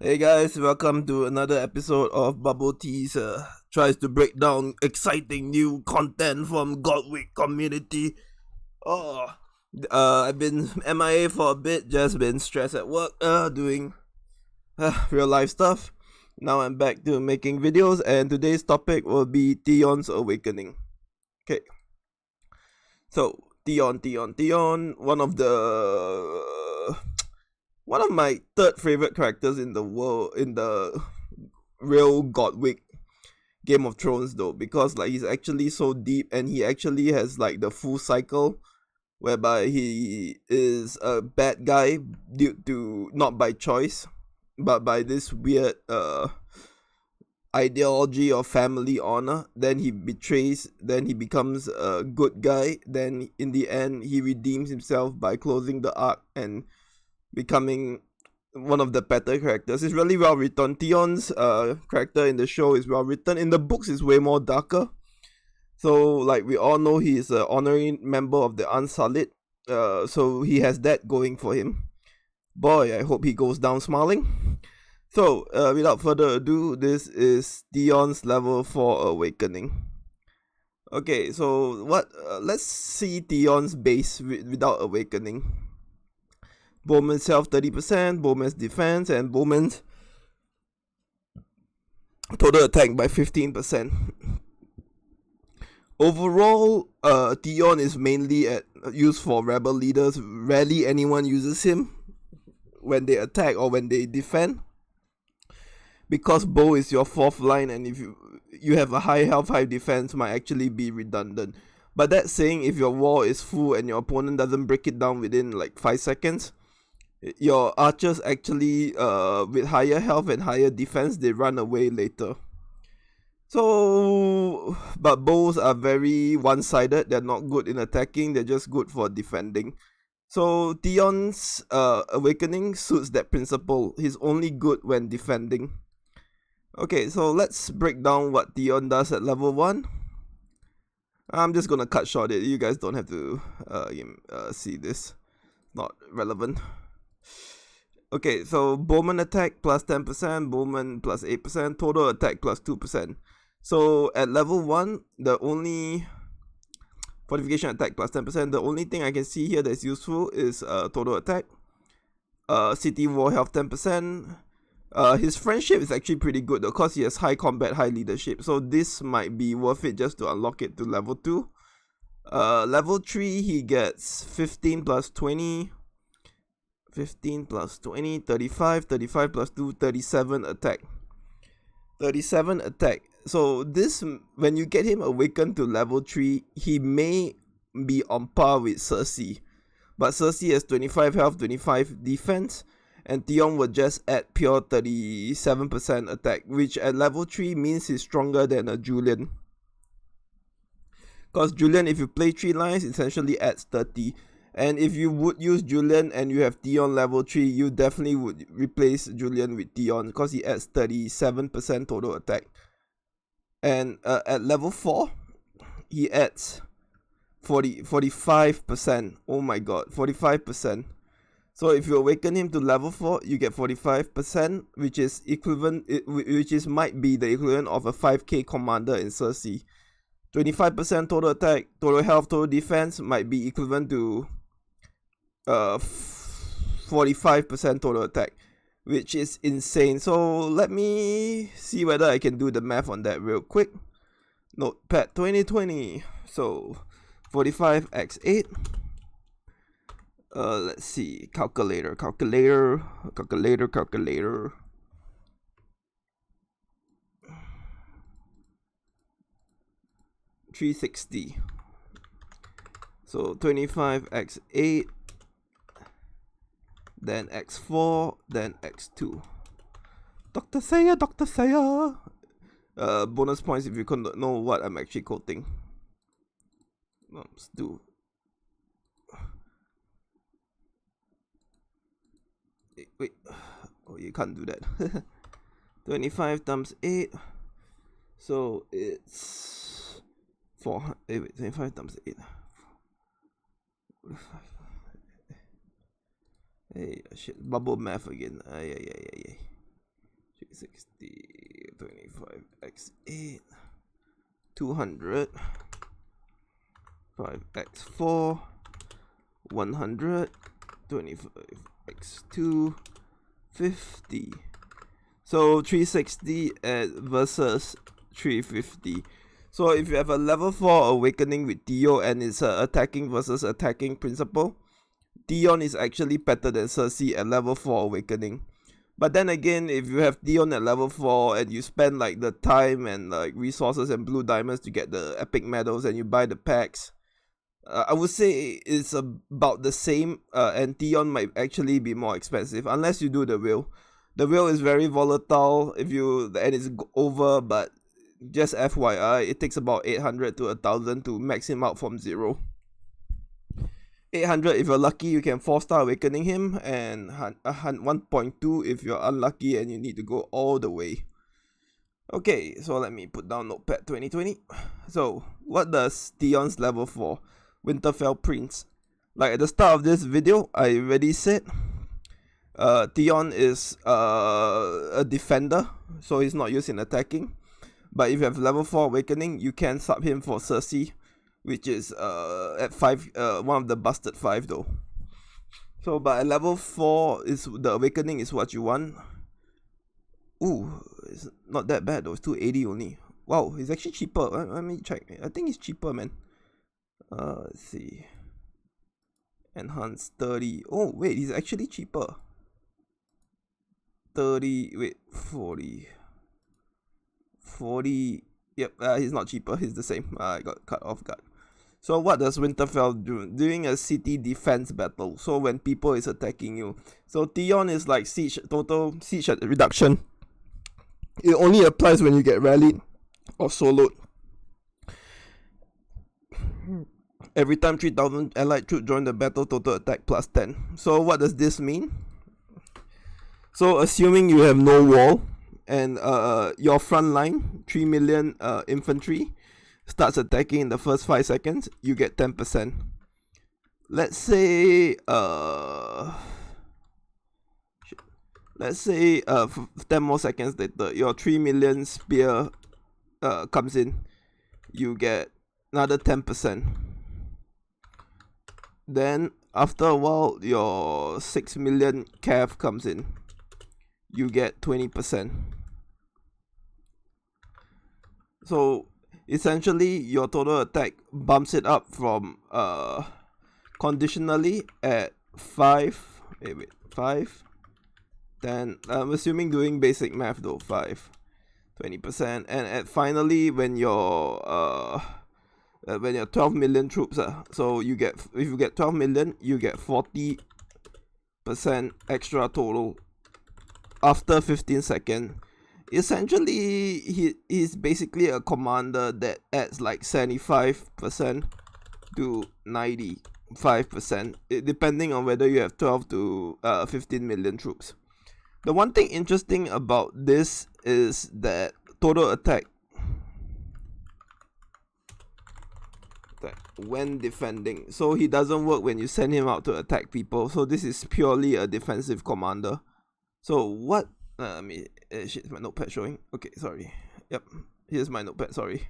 Hey guys, welcome to another episode of BubbleteaS tries to break down exciting new content from Gotwic community. I've been MIA for a bit, just been stressed at work, doing real life stuff. Now I'm back to making videos, and today's topic will be Theon's awakening. Okay, so Theon, one of my third favorite characters in the world, in the real Gotwic Game of Thrones, though, because like he's actually so deep, and he actually has like the full cycle whereby he is a bad guy due to not by choice but by this weird ideology of family honor. Then he betrays, then he becomes a good guy, then in the end he redeems himself by closing the arc and becoming one of the better characters. It's really well written. Theon's character in the show is well written. In the books, it's way more darker. So, like we all know, he is an honorary member of the Unsullied. So he has that going for him. Boy, I hope he goes down smiling. So, without further ado, this is Theon's level 4 awakening. Okay, so what? Let's see Theon's base without awakening. Bowman's health 30%, Bowman's defense, and Bowman's total attack by 15%. Overall, Theon is mainly used for rebel leaders. Rarely anyone uses him when they attack or when they defend, because bow is your fourth line, and if you have a high health, high defense, might actually be redundant. But that saying, if your wall is full and your opponent doesn't break it down within like 5 seconds, your archers actually, with higher health and higher defense, they run away later. So, but bows are very one-sided. They're not good in attacking, they're just good for defending. So Theon's awakening suits that principle. He's only good when defending. Okay, so let's break down what Theon does at level 1. I'm just gonna cut short it. You guys don't have to see this. Not relevant. Okay, so Bowman attack plus 10%, Bowman plus 8%, total attack plus 2%. So at level 1, the only fortification attack plus 10%, the only thing I can see here that's useful is total attack. City war health 10%. His friendship is actually pretty good though, because he has high combat, high leadership. So this might be worth it just to unlock it to level 2. Level 3, he gets 15 plus 20. 15 plus 20, 35, 35 plus 2, 37 attack. 37 attack. So this, when you get him awakened to level 3, he may be on par with Cersei. But Cersei has 25 health, 25 defense, and Theon will just add pure 37% attack, which at level 3 means he's stronger than a Julian. Because Julian, if you play 3 lines, essentially adds 30. And if you would use Julian and you have Theon level 3, you definitely would replace Julian with Theon, because he adds 37% total attack. And at level 4, he adds 45%. Oh my god, 45%. So if you awaken him to level 4, you get 45%, which is equivalent, might be the equivalent of a 5k commander in Cersei. 25% total attack, total health, total defense might be equivalent to 45% total attack, which is insane. So let me see whether I can do the math on that real quick. Notepad 2020. So 45 x 8. Let's see. Calculator. 360. So 25 x 8, then x4, then x2. Dr. Saya. Bonus points if you couldn't know what I'm actually quoting. Let's do. Wait. Oh, you can't do that. 25 times 8. So it's 4. Wait, 25 times 8. Hey, shit, bubble math again. 360, 25, x8, 200, 5x4, 100, 25, x2, 50. So 360 versus 350. So if you have a level 4 awakening with Theo and it's a attacking versus attacking principle, Theon is actually better than Cersei at level 4 awakening. But then again, if you have Theon at level 4 and you spend like the time and like resources and blue diamonds to get the epic medals and you buy the packs, I would say it's about the same, and Theon might actually be more expensive unless you do the wheel. The wheel is very volatile and it's over, but just FYI, it takes about 800 to 1000 to max him out from 0. 800 if you're lucky, you can 4-star awakening him, and 1.2 if you're unlucky and you need to go all the way. Okay, so let me put down Notepad 2020. So, what does Theon's level 4 Winterfell Prince? Like at the start of this video, I already said Theon is a defender, so he's not used in attacking. But if you have level 4 awakening, you can sub him for Cersei, which is at 5, one of the busted 5 though. So but at level 4 is the awakening is what you want. Ooh, it's not that bad though, it's 280 only. Wow, it's actually cheaper. Let me check. I think it's cheaper, man. Let's see. Enhanced 30. Oh wait, he's actually cheaper. 30, wait, 40. 40, yep, he's not cheaper, he's the same. I got cut off guard. So what does Winterfell do? During a city defense battle, so when people is attacking you. So Theon is like total siege reduction. It only applies when you get rallied or soloed. Every time 3000 allied troops join the battle, total attack plus 10. So what does this mean? So assuming you have no wall and your front line, 3 million infantry, starts attacking in the first 5 seconds, you get 10%. Let's say 10 more seconds later, your 3 million spear comes in, you get another 10%. Then after a while, your 6 million cav comes in, you get 20%. So essentially your total attack bumps it up from conditionally at 5, 10, I'm assuming doing basic math though, 5, 20%, and at finally when you're 12 million troops, so you get, if you get 12 million, you get 40% extra total after 15 seconds. Essentially, he's basically a commander that adds like 75% to 95%, depending on whether you have 12 to 15 million troops. The one thing interesting about this is that total attack when defending, so he doesn't work when you send him out to attack people. So this is purely a defensive commander. So what? Shit, my notepad showing. Okay, sorry. Yep, here's my notepad. Sorry.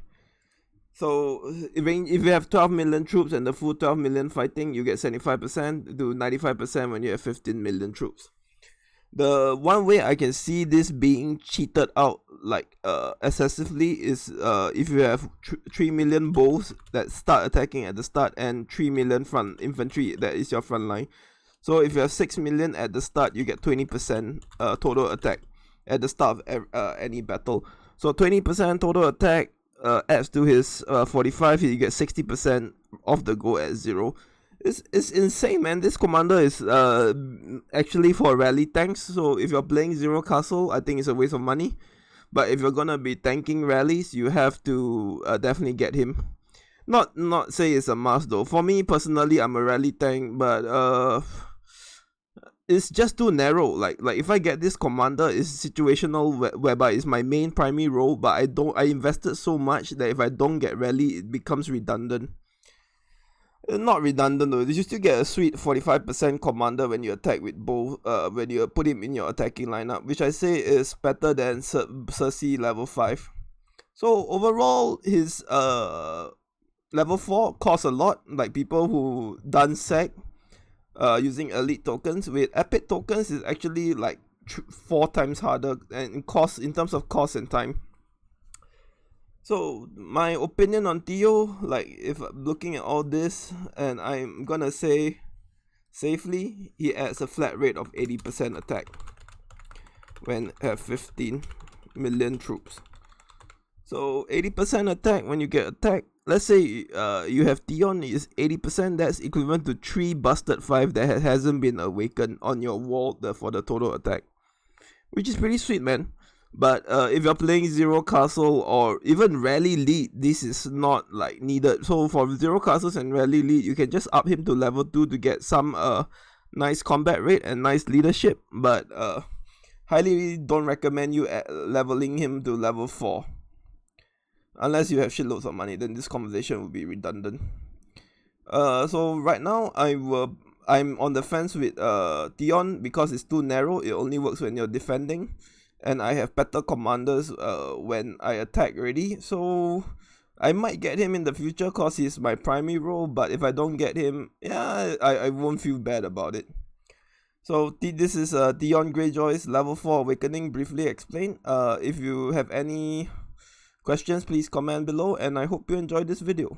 So if you have 12 million troops and the full 12 million fighting, you get 75% to 95% when you have 15 million troops. The one way I can see this being cheated out like excessively is if you have 3 million bows that start attacking at the start and 3 million front infantry that is your front line. So if you have 6 million at the start, you get 20% total attack at the start of any battle. So 20% total attack adds to his 45, he gets 60% of the goal at 0. It's insane, man. This commander is actually for rally tanks. So if you're playing Zero Castle, I think it's a waste of money. But if you're gonna be tanking rallies, you have to definitely get him. Not say it's a must though. For me personally, I'm a rally tank, but it's just too narrow. Like if I get this commander, it's situational whereby it's my main primary role, but I invested so much that if I don't get rally, it becomes redundant. Not redundant though. You still get a sweet 45% commander when you attack with both. When you put him in your attacking lineup, which I say is better than Cersei level 5. So overall, his level 4 costs a lot. Like people who done sack using elite tokens with epic tokens is actually like 4 times harder and cost in terms of cost and time. So my opinion on Theo, like if I'm looking at all this, and I'm gonna say safely, he adds a flat rate of 80% attack when have 15 million troops. So 80% attack when you get attacked. Let's say you have Theon is 80%. That's equivalent to 3 busted 5 that hasn't been awakened on your wall for the total attack, which is pretty sweet, man. But if you're playing Zero Castle or even Rally Lead, this is not like needed. So for Zero Castles and Rally Lead, you can just up him to level 2 to get some nice combat rate and nice leadership. But highly don't recommend you leveling him to level 4. Unless you have shitloads of money, then this conversation will be redundant. So right now I'm on the fence with Theon because it's too narrow. It only works when you're defending. And I have better commanders when I attack already. So I might get him in the future because he's my primary role. But if I don't get him, yeah, I won't feel bad about it. So this is Theon Greyjoy's level 4 awakening briefly explained. If you have any questions, please comment below. And I hope you enjoyed this video.